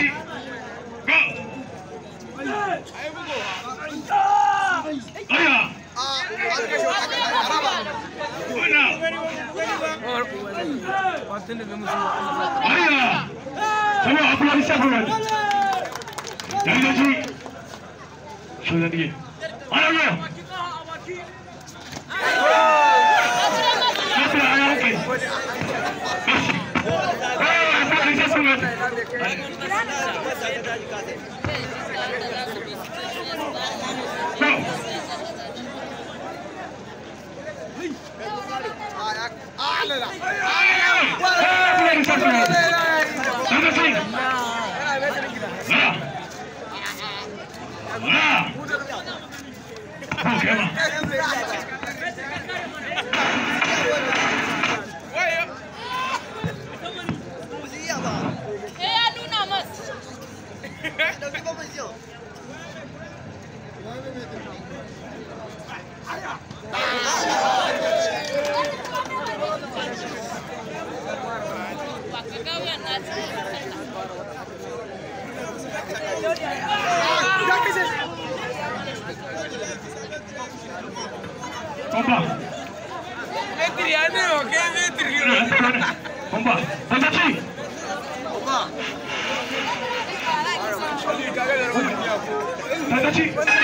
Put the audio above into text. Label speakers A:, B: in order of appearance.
A: ci go aya sama Abdullah bisa buat dari gaji sudah dia ayo Pompa. Pompa. Tatachi. Pompa. Tatachi.